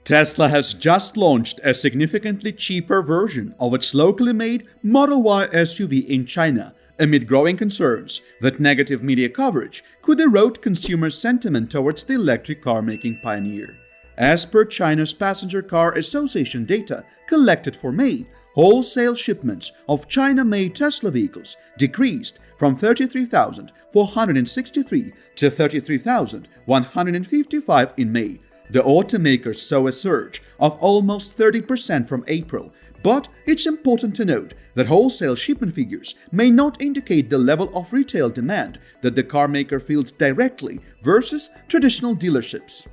Tesla has just launched a significantly cheaper version of its locally made Model Y SUV in China, amid growing concerns that negative media coverage could erode consumer sentiment towards the electric car-making pioneer. As per China's Passenger Car Association data collected for May, wholesale shipments of China-made Tesla vehicles decreased from 33,463 to 33,155 in May. The automaker saw a surge of almost 30% from April, but it's important to note that wholesale shipment figures may not indicate the level of retail demand that the carmaker feels directly versus traditional dealerships.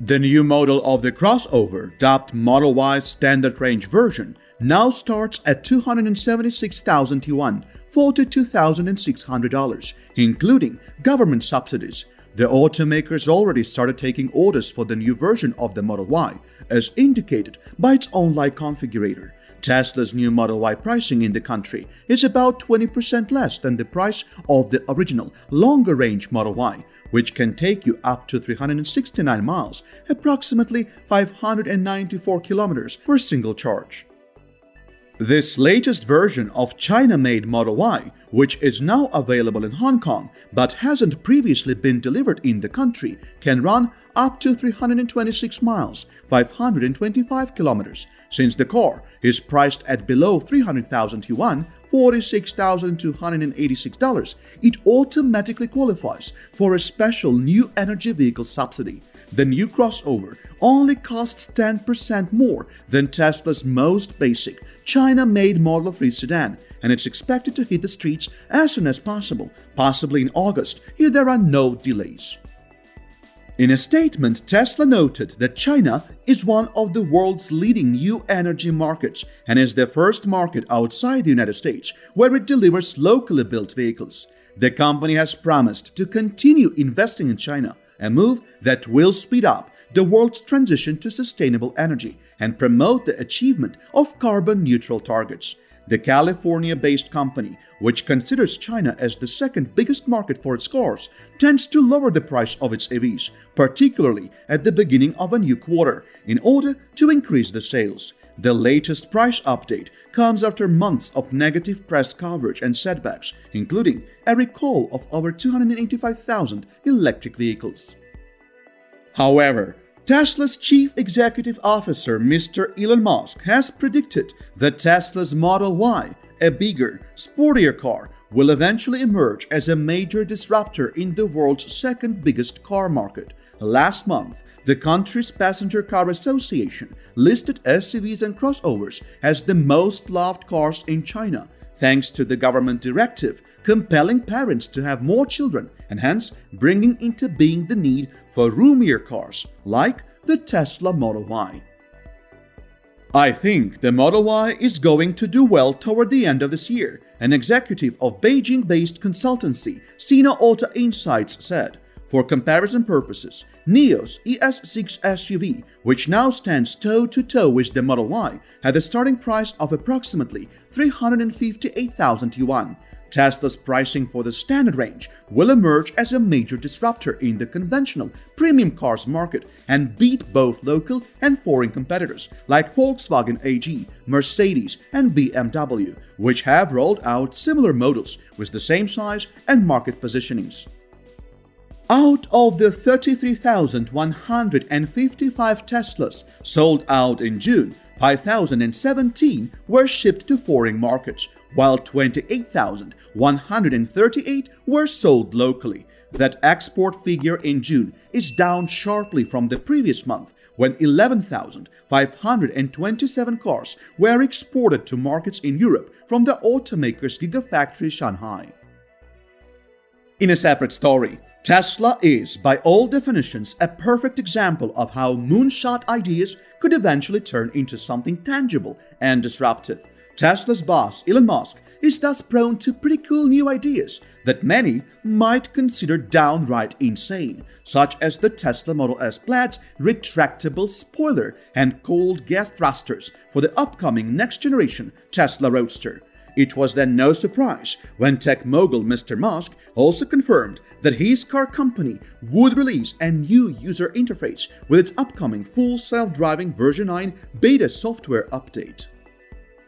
The new model of the crossover, dubbed Model Y Standard Range version, now starts at 276,000 yuan, $42,600, including government subsidies. The automakers already started taking orders for the new version of the Model Y, as indicated by its online configurator. Tesla's new Model Y pricing in the country is about 20% less than the price of the original longer-range Model Y, which can take you up to 369 miles, approximately 594 kilometers per single charge. This latest version of China-made Model Y, which is now available in Hong Kong but hasn't previously been delivered in the country, can run up to 326 miles, 525 kilometers. Since the car is priced at below 300,000 yuan, $46,286, it automatically qualifies for a special new energy vehicle subsidy. The new crossover only costs 10% more than Tesla's most basic China-made Model 3 sedan, and it's expected to hit the streets as soon as possible, possibly in August if there are no delays. In a statement, Tesla noted that China is one of the world's leading new energy markets and is the first market outside the United States where it delivers locally built vehicles. The company has promised to continue investing in China, a move that will speed up the world's transition to sustainable energy and promote the achievement of carbon-neutral targets. The California-based company, which considers China as the second biggest market for its cars, tends to lower the price of its EVs, particularly at the beginning of a new quarter, in order to increase the sales. The latest price update comes after months of negative press coverage and setbacks, including a recall of over 285,000 electric vehicles. However, Tesla's chief executive officer, Mr. Elon Musk, has predicted that Tesla's Model Y, a bigger, sportier car, will eventually emerge as a major disruptor in the world's second biggest car market. Last month, the country's Passenger Car Association listed SUVs and crossovers as the most loved cars in China, thanks to the government directive compelling parents to have more children and hence bringing into being the need for roomier cars like the Tesla Model Y. I think the Model Y is going to do well toward the end of this year, an executive of Beijing-based consultancy Sina Auto Insights said. For comparison purposes, NIO's ES6 SUV, which now stands toe-to-toe with the Model Y, had a starting price of approximately 358,000 yuan. Tesla's pricing for the standard range will emerge as a major disruptor in the conventional premium cars market and beat both local and foreign competitors like Volkswagen AG, Mercedes, and BMW, which have rolled out similar models with the same size and market positionings. Out of the 33,155 Teslas sold out in June, 5,017 were shipped to foreign markets, while 28,138 were sold locally. That export figure in June is down sharply from the previous month, when 11,527 cars were exported to markets in Europe from the automaker's gigafactory Shanghai. In a separate story, Tesla is, by all definitions, a perfect example of how moonshot ideas could eventually turn into something tangible and disruptive. Tesla's boss, Elon Musk, is thus prone to pretty cool new ideas that many might consider downright insane, such as the Tesla Model S Plaid's retractable spoiler and cold gas thrusters for the upcoming next-generation Tesla Roadster. It was then no surprise when tech mogul Mr. Musk also confirmed that his car company would release a new user interface with its upcoming full self-driving version 9 beta software update.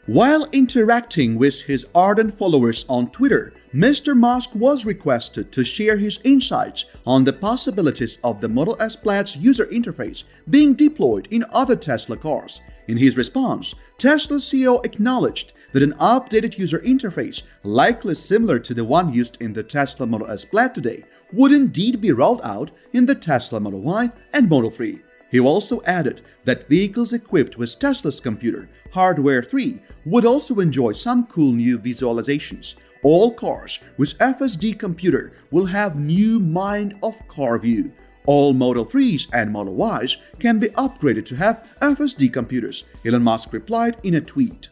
While interacting with his ardent followers on Twitter, Mr. Musk was requested to share his insights on the possibilities of the Model S Plaid's user interface being deployed in other Tesla cars. In his response, Tesla's CEO acknowledged that an updated user interface, likely similar to the one used in the Tesla Model S Plaid today, would indeed be rolled out in the Tesla Model Y and Model 3. He also added that vehicles equipped with Tesla's computer, Hardware 3, would also enjoy some cool new visualizations. All cars with FSD computer will have new Mind of Car view. All Model 3s and Model Ys can be upgraded to have FSD computers, Elon Musk replied in a tweet.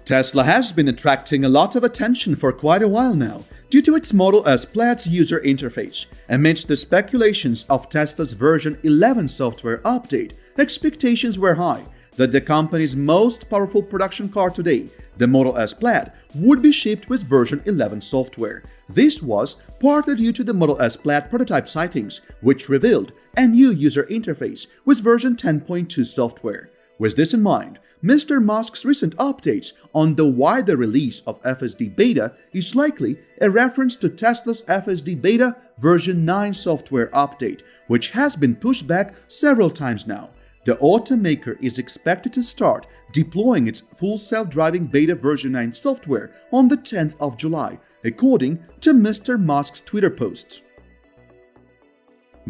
Tesla has been attracting a lot of attention for quite a while now due to its Model S Plaid's user interface. Amidst the speculations of Tesla's version 11 software update, expectations were high that the company's most powerful production car today, the Model S Plaid, would be shipped with version 11 software. This was partly due to the Model S Plaid prototype sightings, which revealed a new user interface with version 10.2 software. With this in mind, Mr. Musk's recent updates on the wider release of FSD Beta is likely a reference to Tesla's FSD Beta version 9 software update, which has been pushed back several times now. The automaker is expected to start deploying its full self-driving beta version 9 software on the 10th of July, according to Mr. Musk's Twitter posts.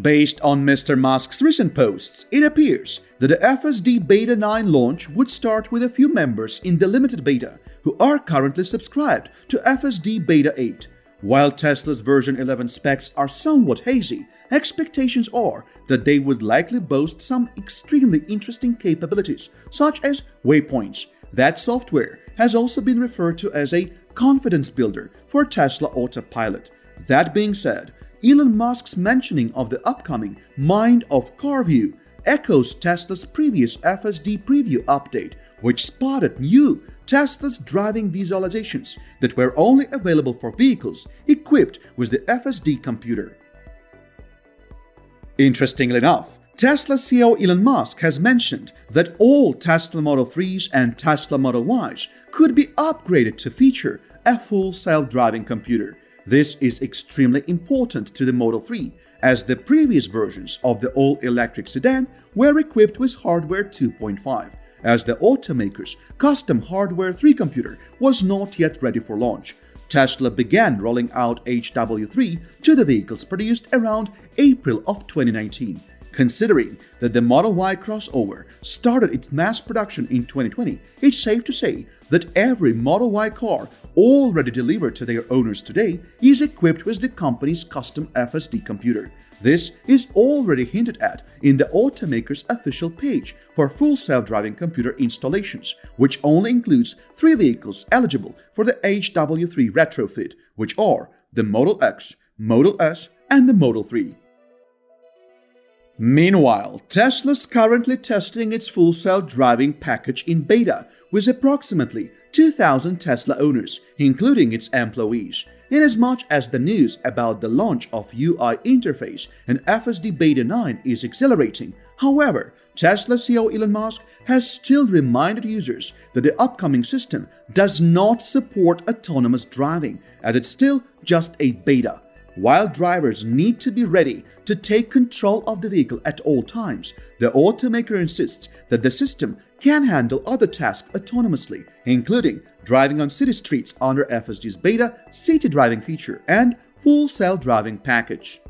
Based on Mr. Musk's recent posts, it appears that the FSD Beta 9 launch would start with a few members in the limited beta who are currently subscribed to FSD Beta 8. While Tesla's version 11 specs are somewhat hazy, expectations are that they would likely boast some extremely interesting capabilities, such as waypoints. That software has also been referred to as a confidence builder for Tesla Autopilot. That being said, Elon Musk's mentioning of the upcoming Mind of Car view echoes Tesla's previous FSD preview update, which spotted new Tesla's driving visualizations that were only available for vehicles equipped with the FSD computer. Interestingly enough, Tesla CEO Elon Musk has mentioned that all Tesla Model 3s and Tesla Model Ys could be upgraded to feature a full self-driving computer. This is extremely important to the Model 3, as the previous versions of the all-electric sedan were equipped with Hardware 2.5, as the automaker's custom Hardware 3 computer was not yet ready for launch. Tesla began rolling out HW3 to the vehicles produced around April of 2019. Considering that the Model Y crossover started its mass production in 2020, it's safe to say that every Model Y car already delivered to their owners today is equipped with the company's custom FSD computer. This is already hinted at in the automaker's official page for full self-driving computer installations, which only includes 3 vehicles eligible for the HW3 retrofit, which are the Model X, Model S, and the Model 3. Meanwhile, Tesla's currently testing its full self-driving package in beta with approximately 2,000 Tesla owners, including its employees. Inasmuch as the news about the launch of UI interface and FSD Beta 9 is accelerating, however, Tesla CEO Elon Musk has still reminded users that the upcoming system does not support autonomous driving, as it's still just a beta. While drivers need to be ready to take control of the vehicle at all times, the automaker insists that the system can handle other tasks autonomously, including driving on city streets under FSD's beta city driving feature and full self-driving package.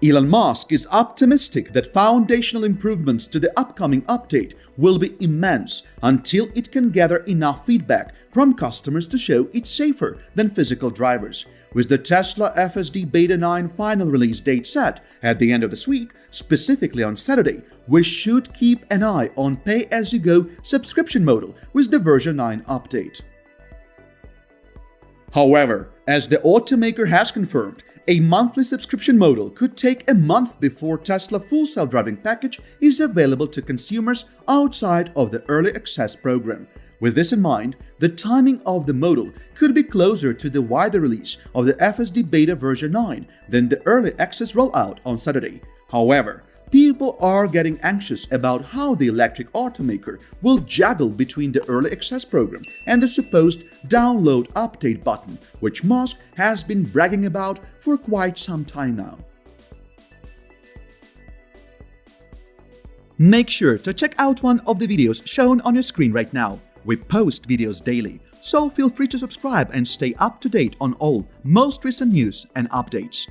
Elon Musk is optimistic that foundational improvements to the upcoming update will be immense until it can gather enough feedback from customers to show it's safer than physical drivers. With the Tesla FSD Beta 9 final release date set at the end of this week, specifically on Saturday, we should keep an eye on pay-as-you-go subscription model with the version 9 update. However, as the automaker has confirmed, a monthly subscription model could take a month before Tesla full self-driving package is available to consumers outside of the early access program. With this in mind, the timing of the model could be closer to the wider release of the FSD Beta version 9 than the early access rollout on Saturday. However, people are getting anxious about how the electric automaker will juggle between the early access program and the supposed download update button, which Musk has been bragging about for quite some time now. Make sure to check out one of the videos shown on your screen right now. We post videos daily, so feel free to subscribe and stay up to date on all most recent news and updates.